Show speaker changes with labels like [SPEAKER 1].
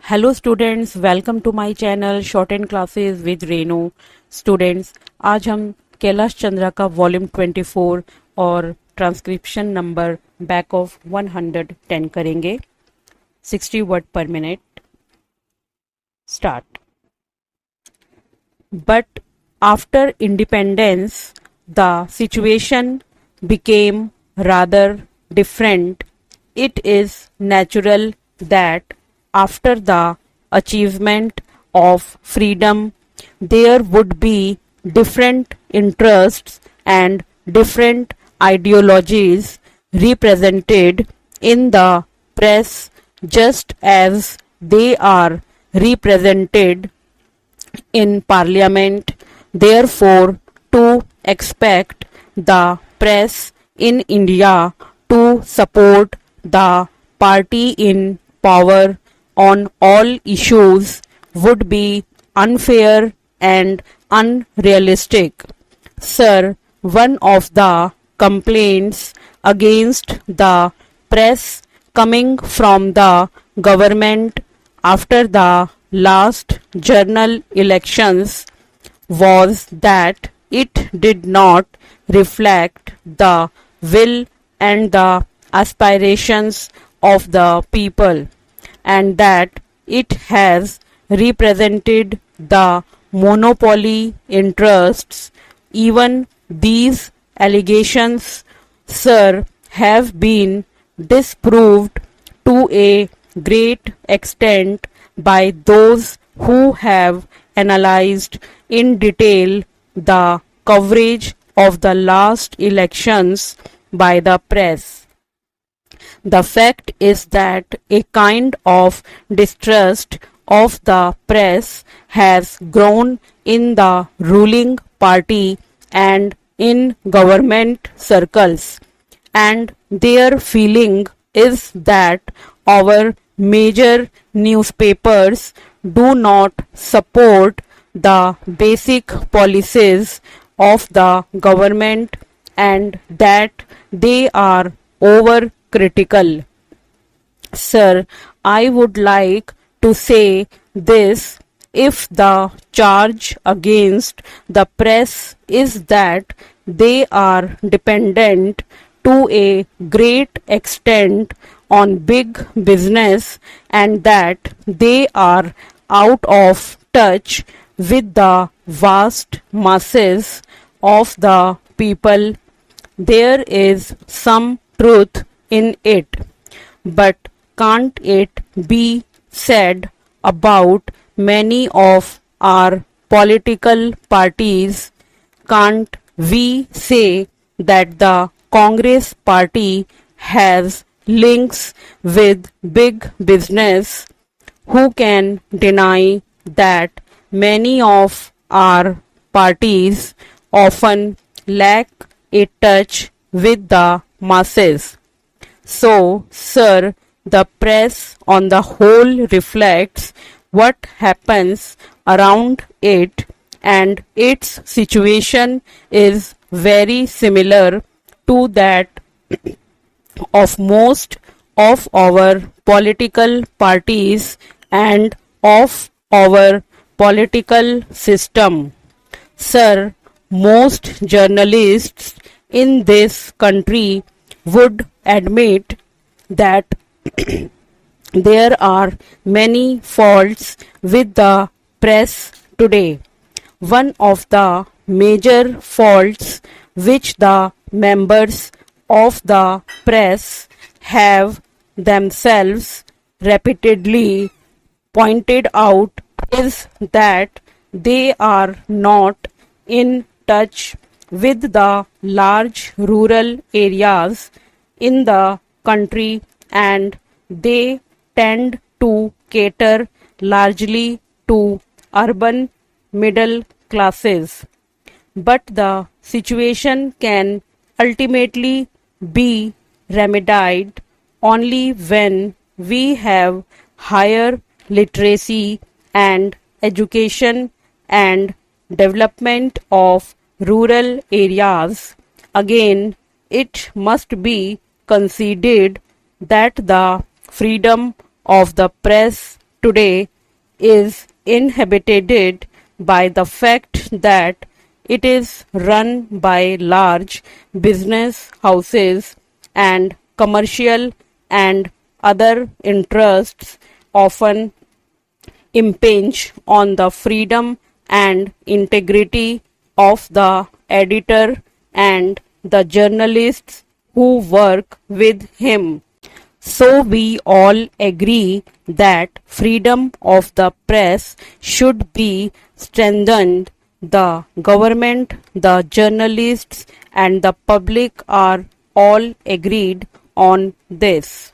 [SPEAKER 1] Hello students, welcome to my channel short and classes with Renu. Students, आज हम कैलाश चंद्रा का volume 24 और ट्रांसक्रिप्शन नंबर बैक ऑफ 110 करेंगे। 60 word पर minute. Start. But after independence the situation became rather different. It is natural that after the achievement of freedom, there would be different interests and different ideologies represented in the press, just as they are represented in parliament. Therefore, to expect the press in India to support the party in power on all issues would be unfair and unrealistic. Sir, one of the complaints against the press coming from the government after the last general elections was that it did not reflect the will and the aspirations of the people, and that it has represented the monopoly interests. Even these allegations, sir, have been disproved to a great extent by those who have analyzed in detail the coverage of the last elections by the press. The fact is that a kind of distrust of the press has grown in the ruling party and in government circles, and their feeling is that our major newspapers do not support the basic policies of the government and that they are over critical. Sir, I would like to say this: if the charge against the press is that they are dependent to a great extent on big business and that they are out of touch with the vast masses of the people, there is some truth in it. But can't it be said about many of our political parties? Can't we say that the Congress party has links with big business? Who can deny that many of our parties often lack a touch with the masses? So, sir, the press on the whole reflects what happens around it, and its situation is very similar to that of most of our political parties and of our political system. Sir, most journalists in this country would admit that there are many faults with the press today. One of the major faults which the members of the press have themselves repeatedly pointed out is that they are not in touch with the large rural areas in the country, and they tend to cater largely to urban middle classes. But the situation can ultimately be remedied only when we have higher literacy and education and development of rural areas. Again, it must be conceded that the freedom of the press today is inhibited by the fact that it is run by large business houses and commercial and other interests, often impinge on the freedom and integrity of the editor and the journalists who work with him. So we all agree that freedom of the press should be strengthened. The government, the journalists, and the public are all agreed on this.